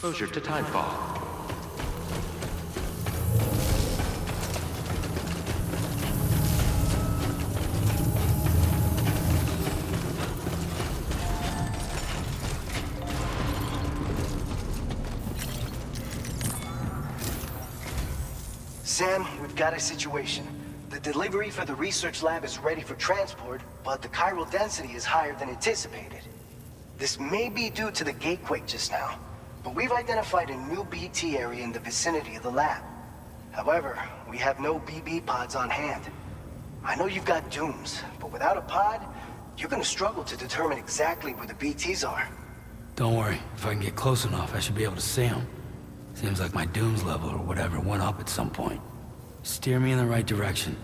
Exposure to timefall. Sam, we've got a situation. The delivery for the research lab is ready for transport, but the chiral density is higher than anticipated. This may be due to the gatequake just now, but we've identified a new BT area in the vicinity of the lab. However, we have no BB pods on hand. I know you've got dooms, but without a pod, you're gonna struggle to determine exactly where the BTs are. Don't worry, if I can get close enough, I should be able to see them. Seems like my dooms level or whatever went up at some point. Steer me in the right direction.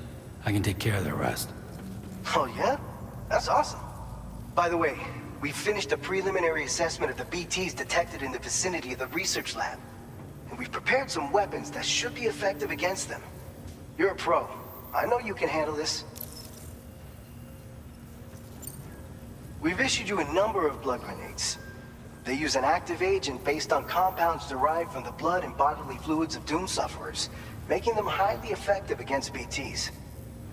I can take care of the rest. Oh yeah? That's awesome. By the way, we finished a preliminary assessment of the BTs detected in the vicinity of the research lab. And we've prepared some weapons that should be effective against them. You're a pro. I know you can handle this. We've issued you a number of blood grenades. They use an active agent based on compounds derived from the blood and bodily fluids of Doom sufferers, making them highly effective against BTs.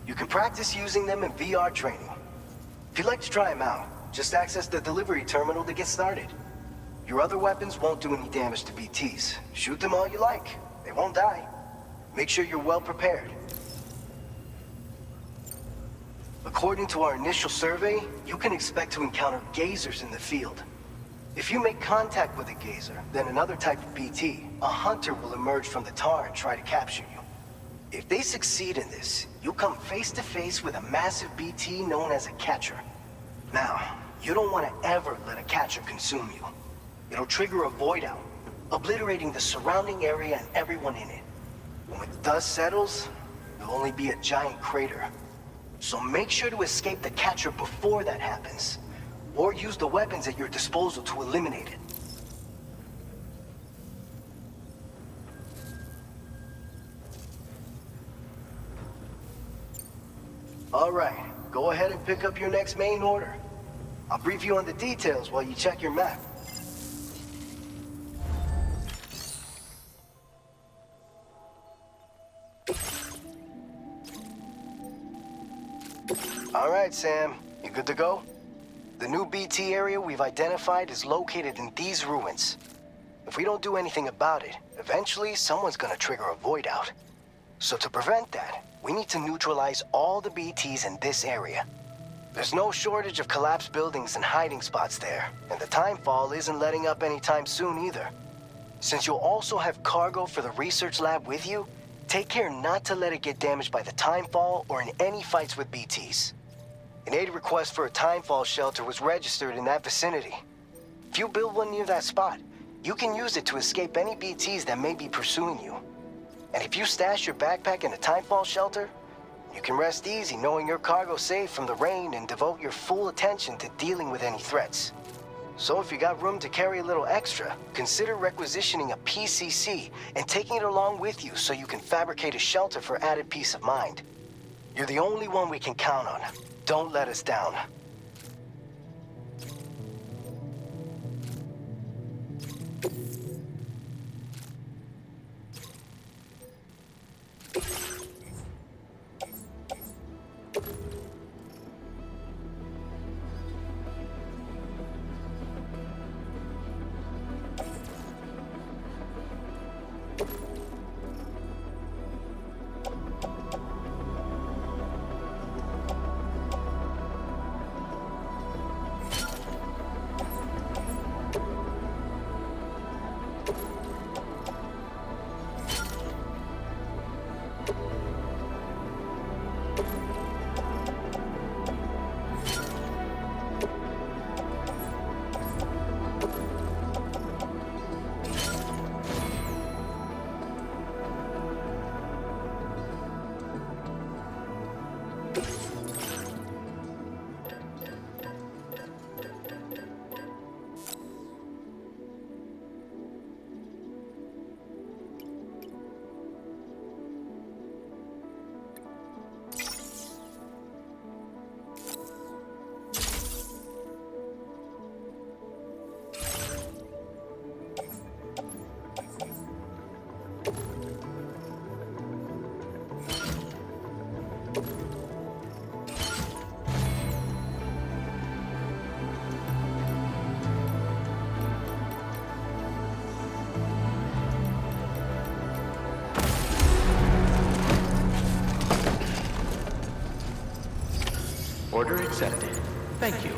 You can practice using them in VR training. If you'd like to try them out, just access the delivery terminal to get started. Your other weapons won't do any damage to BTs. Shoot them all you like. They won't die. Make sure you're well prepared. According to our initial survey, you can expect to encounter gazers in the field. If you make contact with a gazer, then another type of BT, a hunter will emerge from the tar and try to capture you. If they succeed in this, you'll come face to face with a massive BT known as a catcher. Now, you don't want to ever let a catcher consume you. It'll trigger a void out, obliterating the surrounding area and everyone in it. When the dust settles, there'll only be a giant crater. So make sure to escape the catcher before that happens, or use the weapons at your disposal to eliminate it. All right, go ahead and pick up your next main order. I'll brief you on the details while you check your map. All right, Sam, you good to go? The new BT area we've identified is located in these ruins. If we don't do anything about it, eventually someone's gonna trigger a void out. So to prevent that, we need to neutralize all the BTs in this area. There's no shortage of collapsed buildings and hiding spots there, and the timefall isn't letting up anytime soon either. Since you'll also have cargo for the research lab with you, take care not to let it get damaged by the timefall or in any fights with BTs. An aid request for a timefall shelter was registered in that vicinity. If you build one near that spot, you can use it to escape any BTs that may be pursuing you. And if you stash your backpack in a timefall shelter, you can rest easy knowing your cargo's safe from the rain and devote your full attention to dealing with any threats. So if you got room to carry a little extra, consider requisitioning a PCC and taking it along with you so you can fabricate a shelter for added peace of mind. You're the only one we can count on. Don't let us down. Order accepted. Thank you.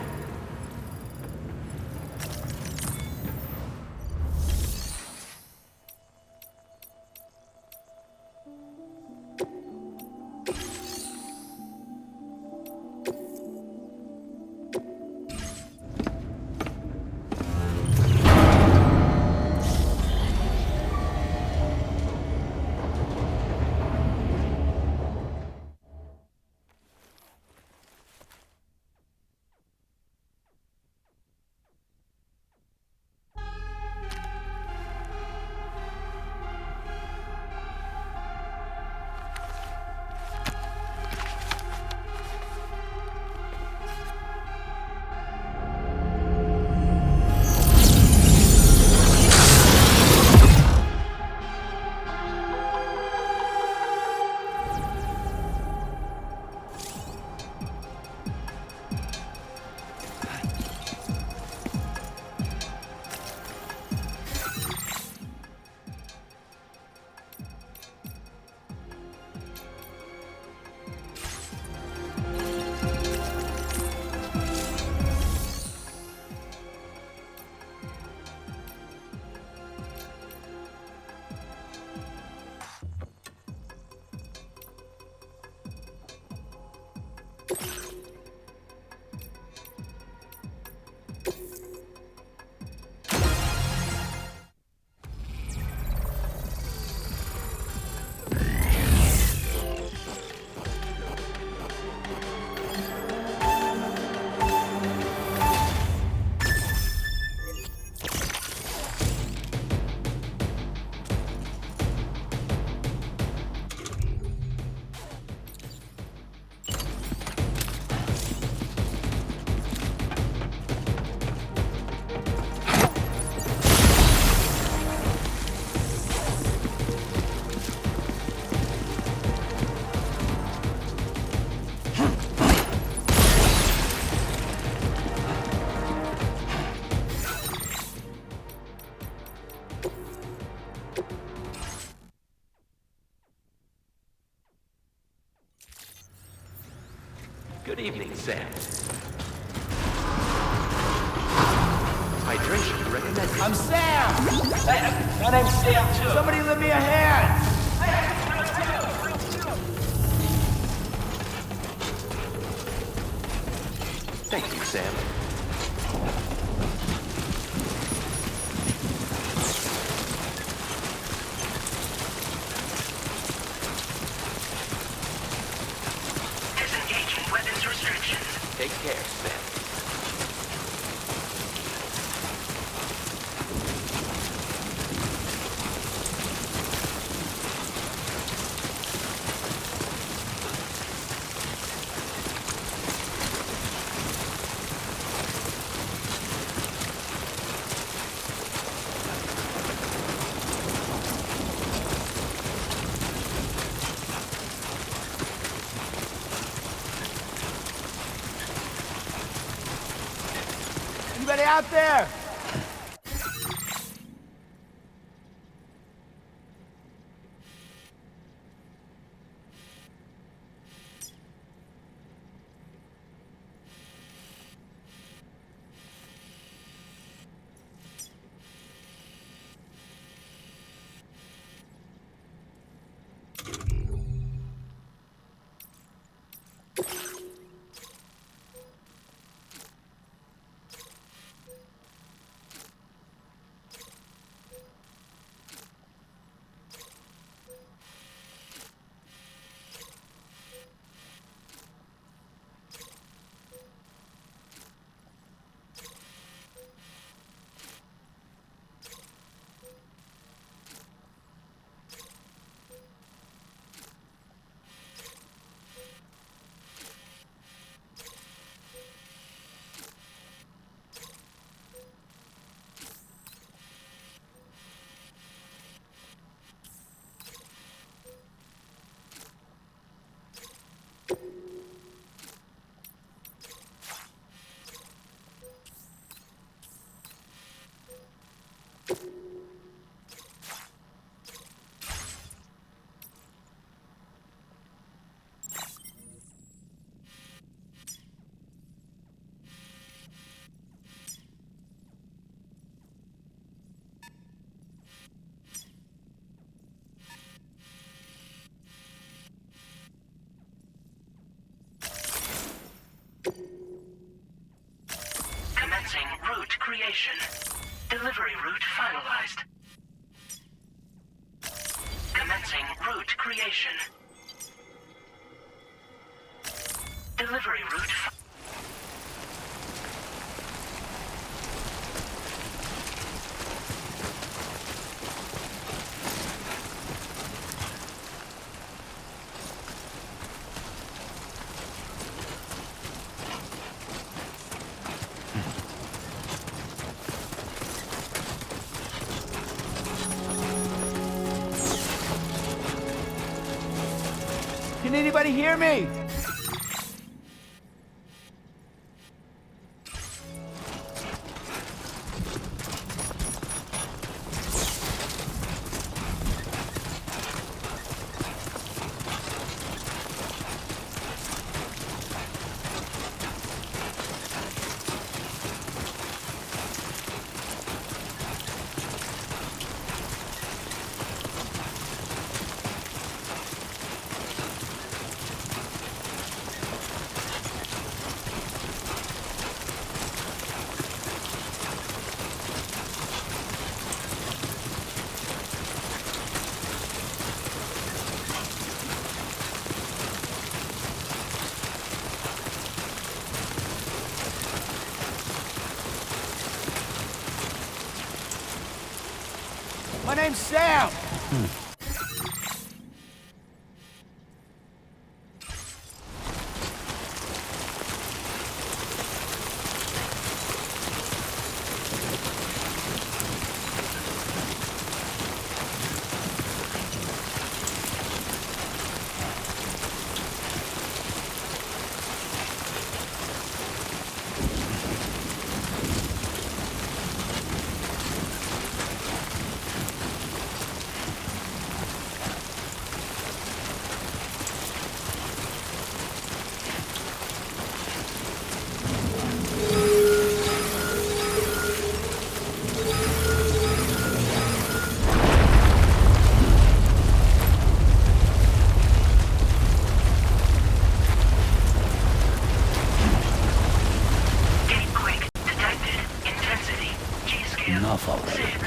Good evening, Sam. Hydration recommended. I'm Sam! Hey, my name's Sam, too. Somebody lend me a hand! Thank you, Sam. Disengaging weapons restrictions. Take care, Sam. Anybody out there? creation. Delivery route finalized. Commencing route creation. Delivery route Can anybody hear me? My name's Sam. Enough already.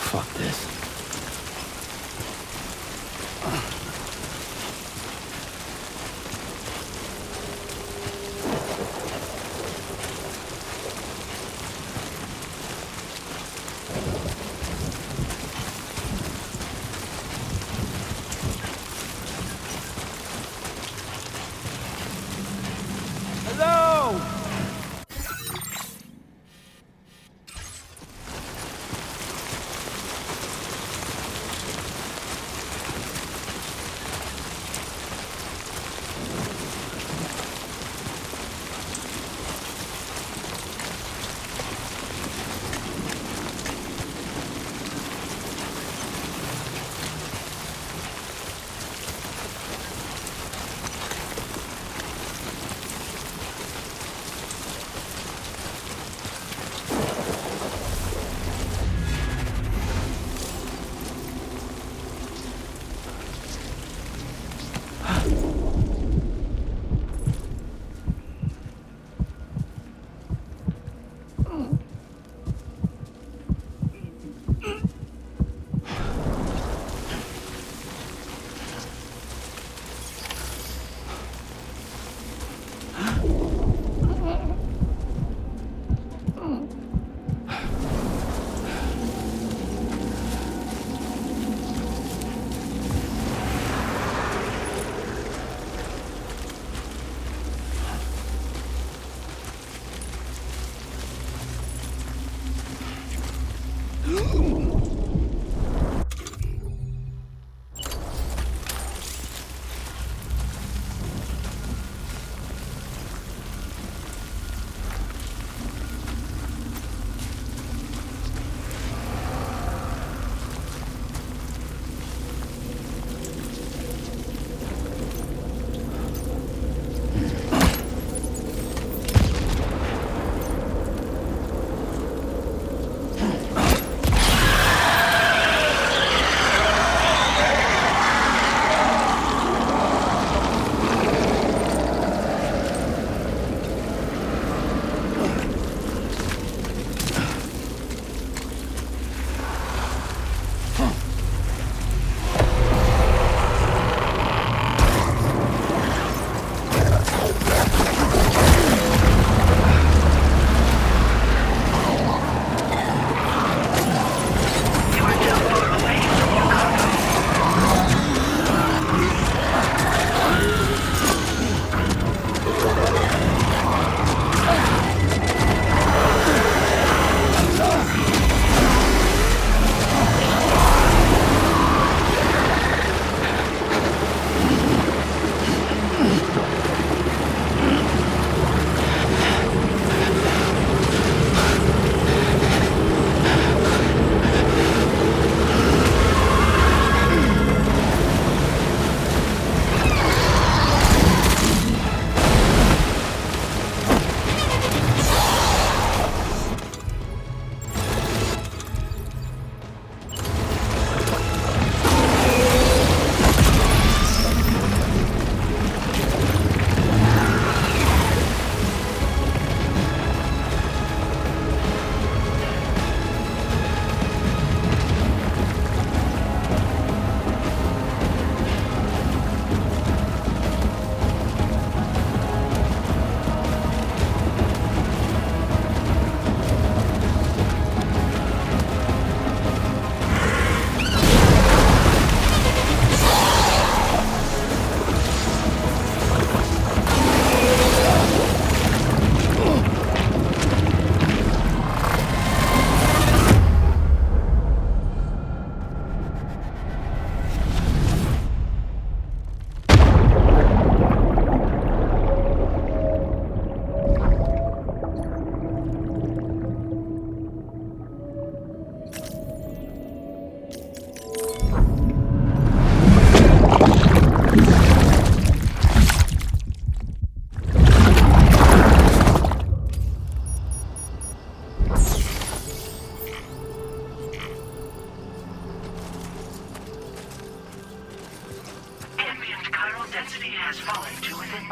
Fuck this. Hello!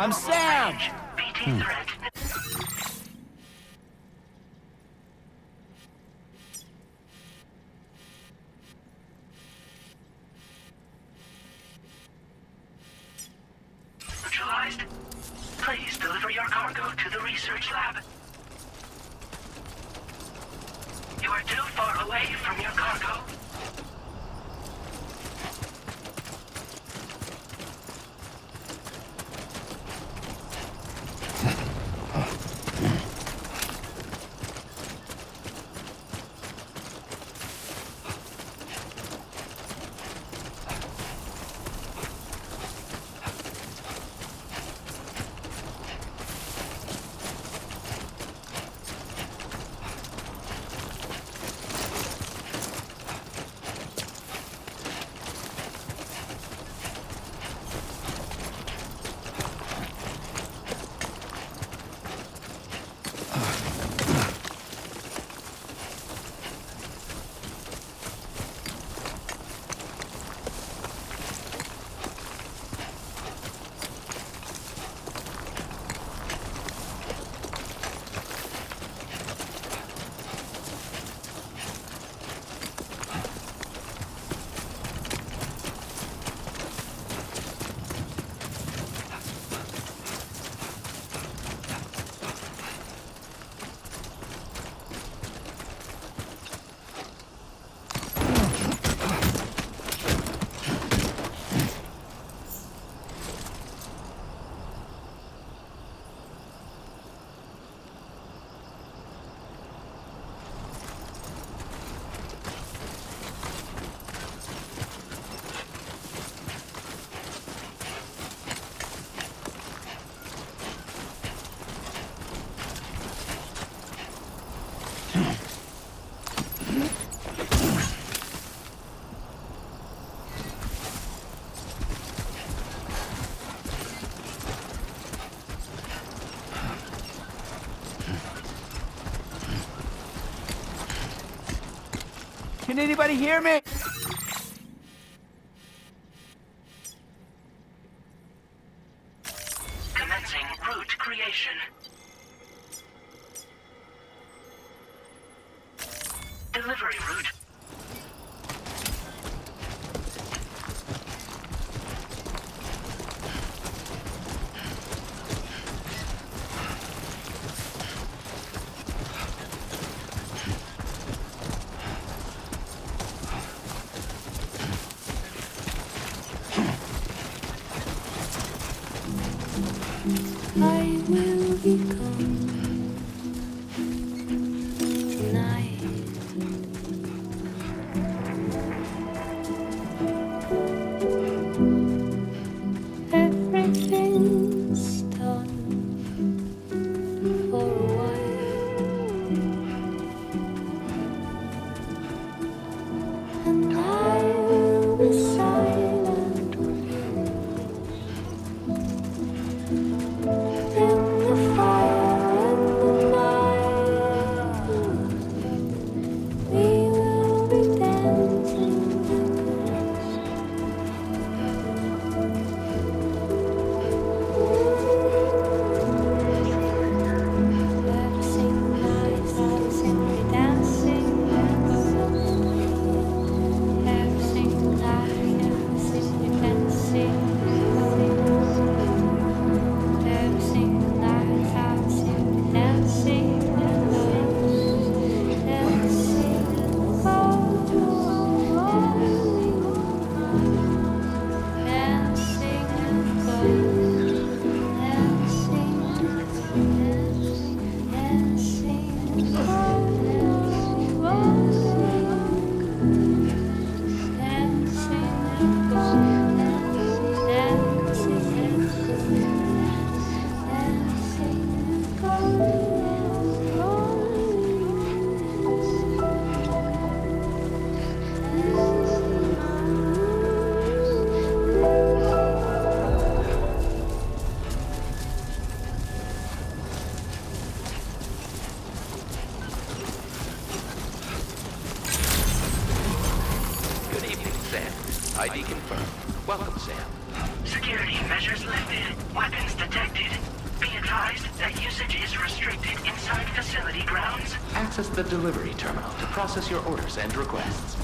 I'm Sam! BT threat. Neutralized. Please deliver your cargo to the research lab. You are too far away from your cargo. Can anybody hear me? Commencing route creation. Delivery route. I will be gone tonight. Everything's done for a while, and I will be silent with you. In the fire and the night, we will be dancing like dancing nights, simply dancing like dancing nights, simply dancing. Dancing the night out, simply dancing the ghost, dancing the ghost, dancing the ghost, dancing the Good evening, Sam. ID confirmed. Welcome, Sam. Security measures lifted. Weapons detected. Be advised that usage is restricted inside facility grounds. Access the delivery terminal to process your orders and requests.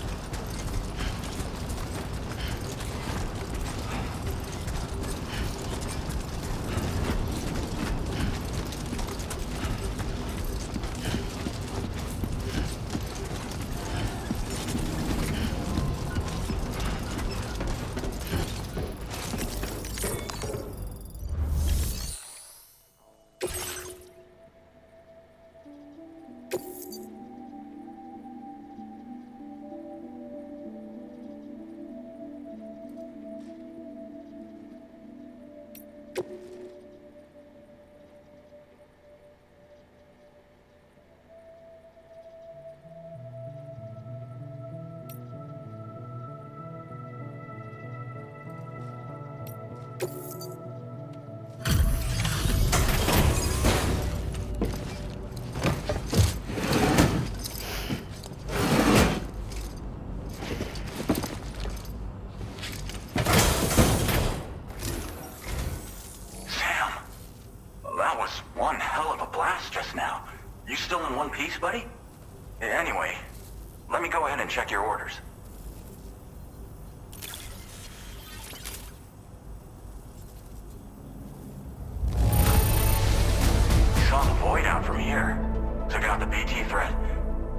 Buddy? Anyway, let me go ahead and check your orders. Saw the void out from here. Took out the BT threat.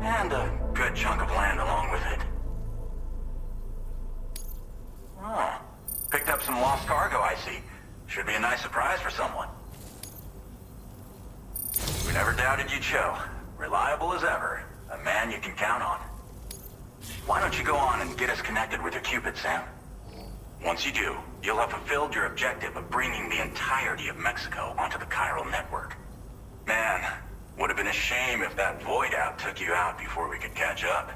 And a good chunk of land along with it. Oh, picked up some lost cargo, I see. Should be a nice surprise for someone. We never doubted you'd show. Reliable as ever. A man you can count on. Why don't you go on and get us connected with your Cupid, Sam? Once you do, you'll have fulfilled your objective of bringing the entirety of Mexico onto the chiral network. Man, would have been a shame if that void out took you out before we could catch up.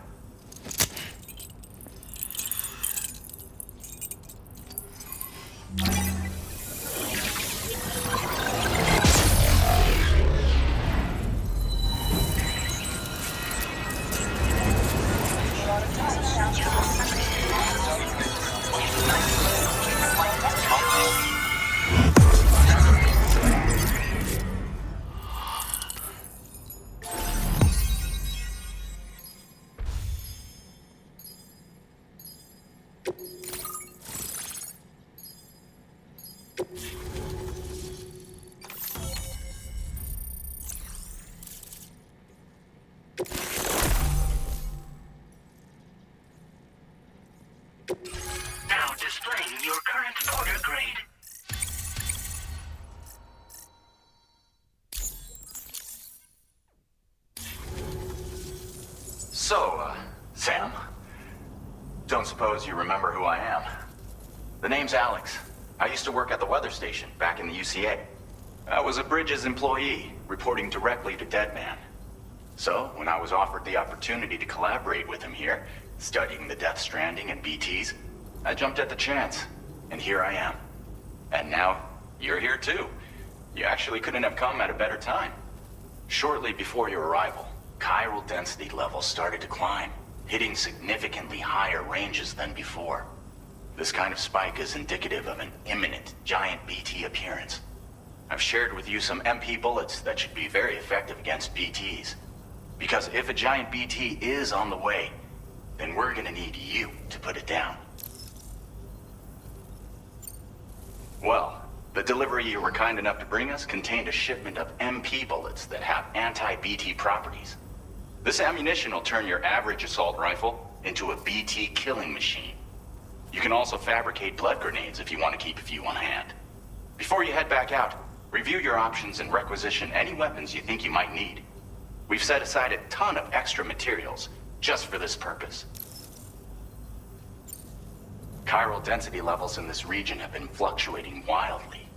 Now displaying your current order grade. So, Sam, don't suppose you remember who I am? The name's Alex. I used to work at the weather station back in the UCA. I was a Bridges employee, reporting directly to Deadman. So, when I was offered the opportunity to collaborate with him here, studying the Death Stranding and BTs, I jumped at the chance, and here I am. And now, you're here too. You actually couldn't have come at a better time. Shortly before your arrival, chiral density levels started to climb, hitting significantly higher ranges than before. This kind of spike is indicative of an imminent giant BT appearance. I've shared with you some MP bullets that should be very effective against BTs. Because if a giant BT is on the way, then we're gonna need you to put it down. Well, the delivery you were kind enough to bring us contained a shipment of MP bullets that have anti-BT properties. This ammunition will turn your average assault rifle into a BT killing machine. You can also fabricate blood grenades if you want to keep a few on hand. Before you head back out, review your options and requisition any weapons you think you might need. We've set aside a ton of extra materials just for this purpose. Chiral density levels in this region have been fluctuating wildly.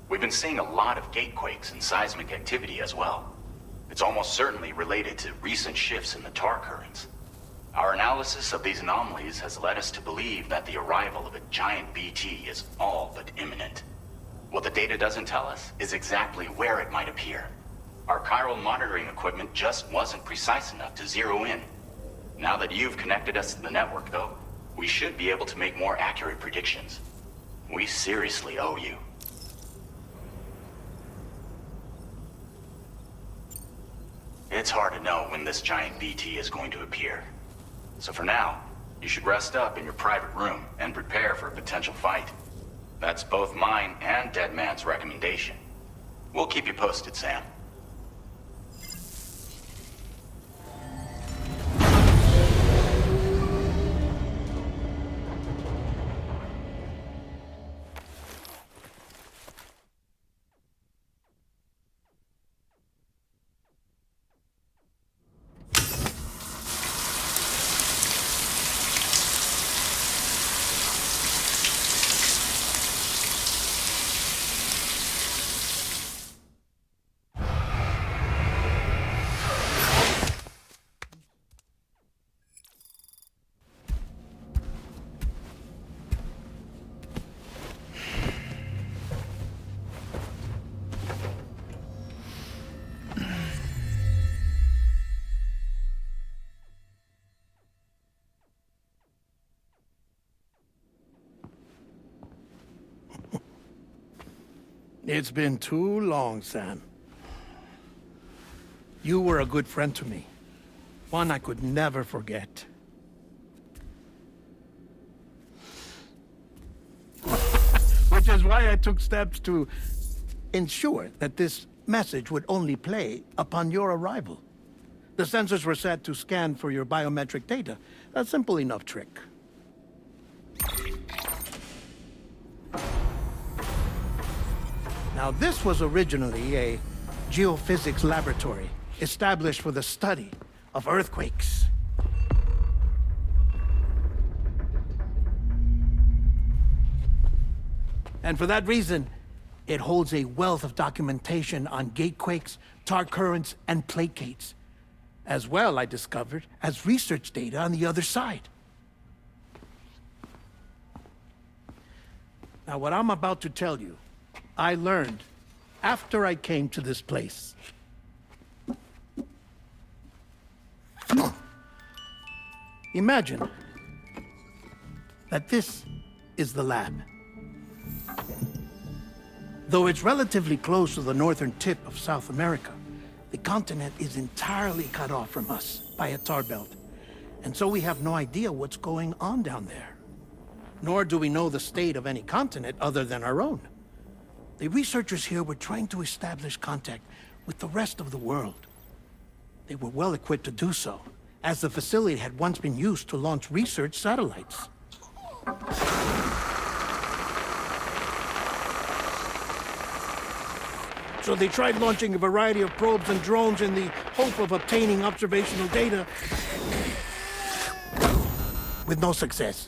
We've been seeing a lot of gatequakes and seismic activity as well. It's almost certainly related to recent shifts in the tar currents. Our analysis of these anomalies has led us to believe that the arrival of a giant BT is all but imminent. What the data doesn't tell us is exactly where it might appear. Our chiral monitoring equipment just wasn't precise enough to zero in. Now that you've connected us to the network, though, we should be able to make more accurate predictions. We seriously owe you. It's hard to know when this giant BT is going to appear. So for now, you should rest up in your private room and prepare for a potential fight. That's both mine and Deadman's recommendation. We'll keep you posted, Sam. It's been too long, Sam. You were a good friend to me. One I could never forget. Which is why I took steps to ensure that this message would only play upon your arrival. The sensors were set to scan for your biometric data. A simple enough trick. Now, this was originally a geophysics laboratory established for the study of earthquakes. And for that reason, it holds a wealth of documentation on gatequakes, tar currents, and placates. As well, I discovered, as research data on the other side. Now, what I'm about to tell you, I learned after I came to this place. Imagine that this is the lab. Though it's relatively close to the northern tip of South America, the continent is entirely cut off from us by a tar belt. And so we have no idea what's going on down there. Nor do we know the state of any continent other than our own. The researchers here were trying to establish contact with the rest of the world. They were well equipped to do so, as the facility had once been used to launch research satellites. So they tried launching a variety of probes and drones in the hope of obtaining observational data, with no success.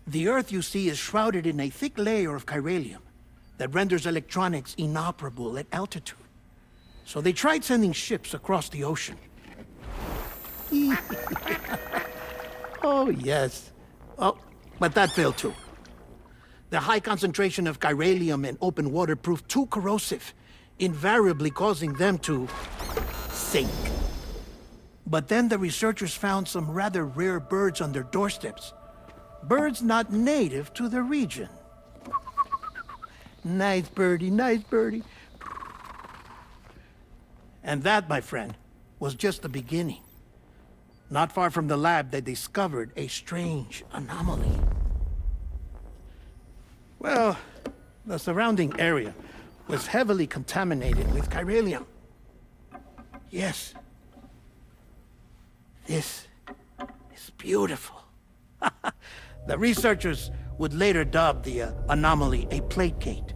The Earth, you see, is shrouded in a thick layer of chiralium that renders electronics inoperable at altitude. So they tried sending ships across the ocean. Oh, yes. Oh, but that failed too. The high concentration of chiralium in open water proved too corrosive, invariably causing them to sink. But then the researchers found some rather rare birds on their doorsteps. Birds not native to the region. Nice birdie, nice birdie. And that, my friend, was just the beginning. Not far from the lab, they discovered a strange anomaly. Well, the surrounding area was heavily contaminated with chiralium. Yes. This is beautiful. The researchers would later dub the anomaly a placate.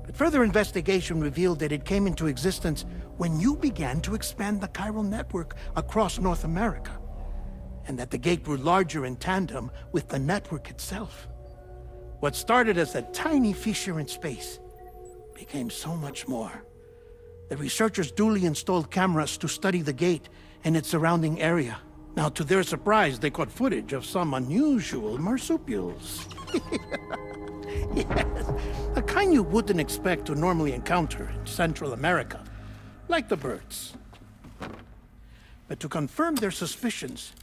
But further investigation revealed that it came into existence when you began to expand the chiral network across North America, and that the gate grew larger in tandem with the network itself. What started as a tiny fissure in space became so much more. The researchers duly installed cameras to study the gate and its surrounding area. Now, to their surprise, they caught footage of some unusual marsupials. Yes, the kind you wouldn't expect to normally encounter in Central America, like the birds. But to confirm their suspicions,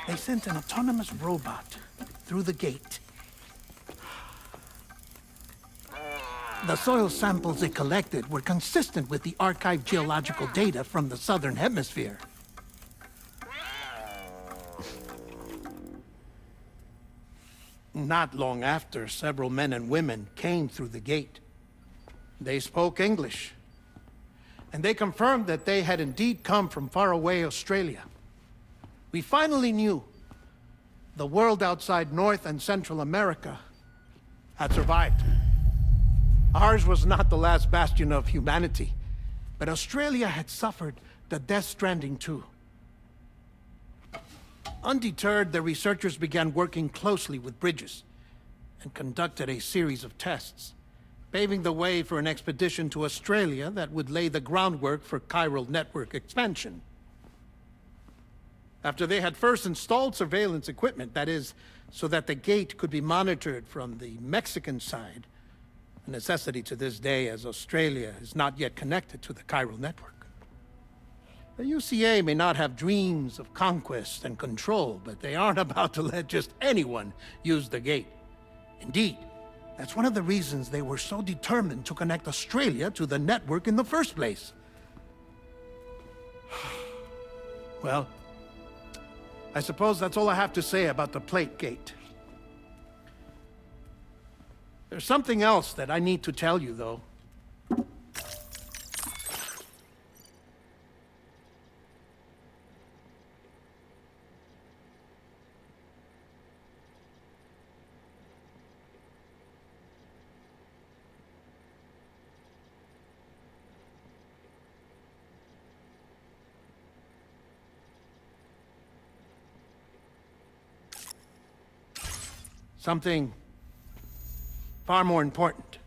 They sent an autonomous robot through the gate. The soil samples it collected were consistent with the archived geological data from the southern hemisphere. Not long after, several men and women came through the gate. They spoke English, and they confirmed that they had indeed come from faraway Australia. We finally knew the world outside North and Central America had survived. Ours was not the last bastion of humanity, but Australia had suffered the death stranding too. Undeterred, the researchers began working closely with Bridges and conducted a series of tests, paving the way for an expedition to Australia that would lay the groundwork for chiral network expansion. After they had first installed surveillance equipment, that is, so that the gate could be monitored from the Mexican side, a necessity to this day as Australia is not yet connected to the chiral network. The UCA may not have dreams of conquest and control, but they aren't about to let just anyone use the gate. Indeed, that's one of the reasons they were so determined to connect Australia to the network in the first place. Well, I suppose that's all I have to say about the plate gate. There's something else that I need to tell you, though. Something far more important.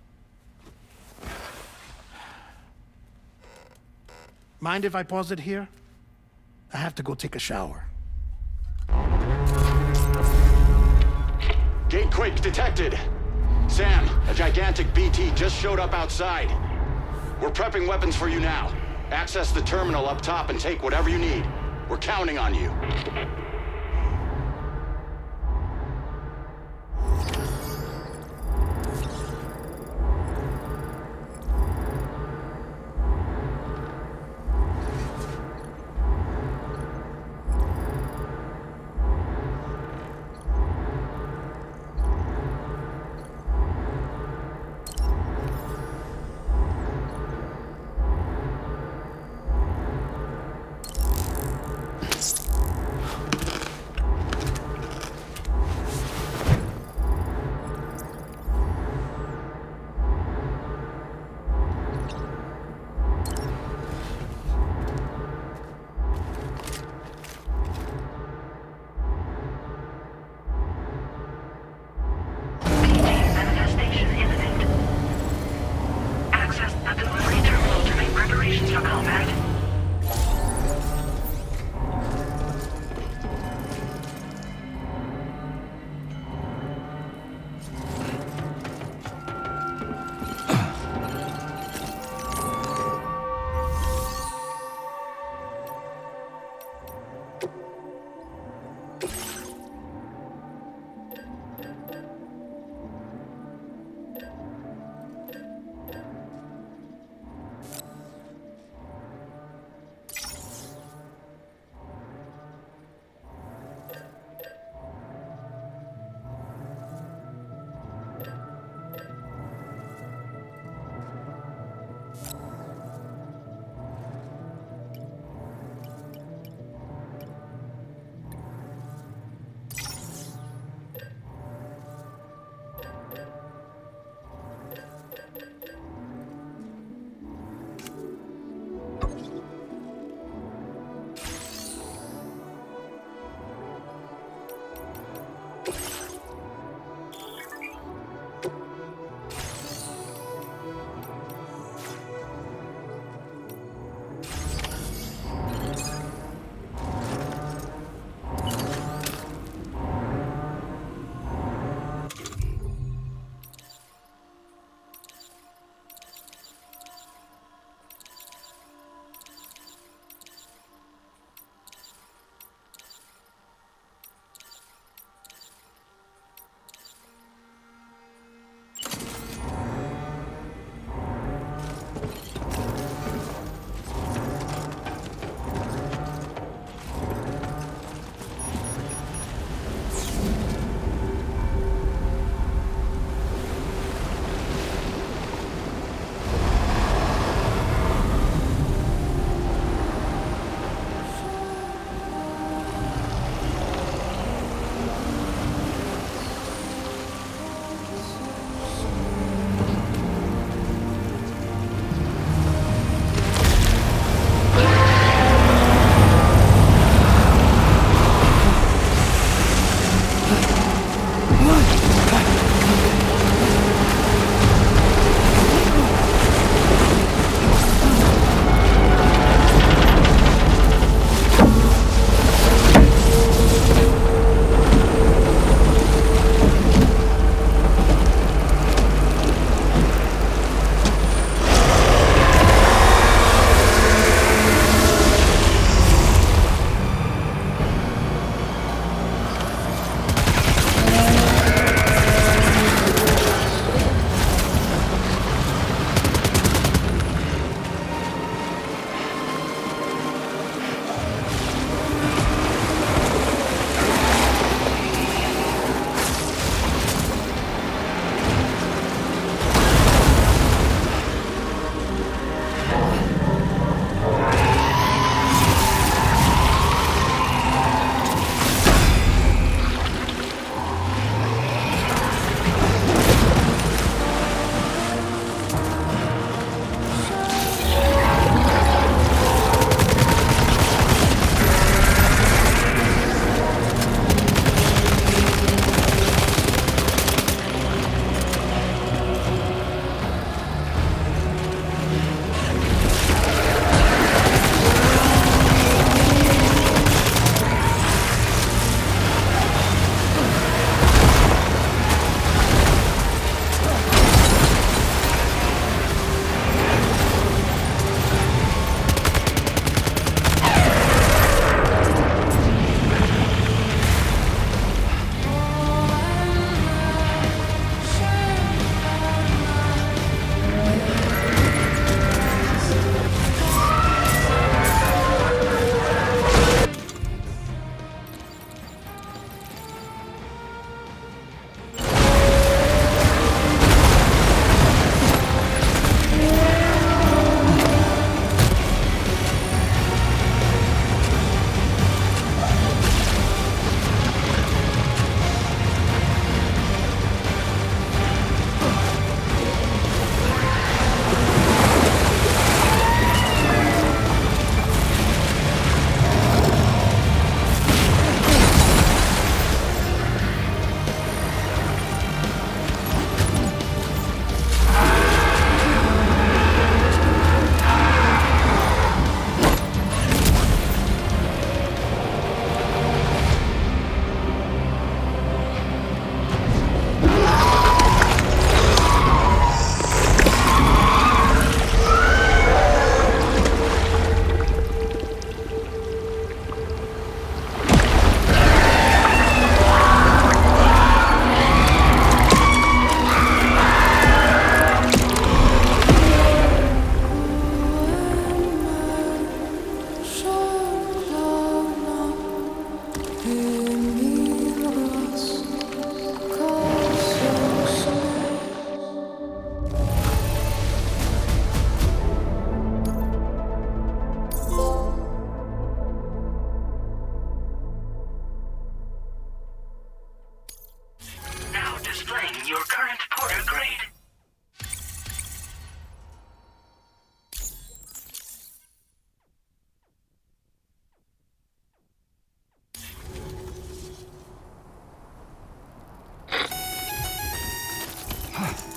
Mind if I pause it here? I have to go take a shower. Gate quake detected. Sam, a gigantic BT just showed up outside. We're prepping weapons for you now. Access the terminal up top and take whatever you need. We're counting on you.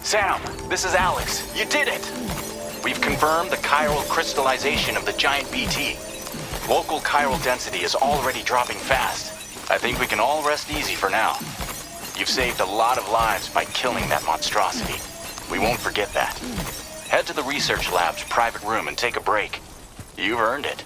Sam, this is Alex. You did it! We've confirmed the chiral crystallization of the giant BT. Local chiral density is already dropping fast. I think we can all rest easy for now. You've saved a lot of lives by killing that monstrosity. We won't forget that. Head to the research lab's private room and take a break. You've earned it.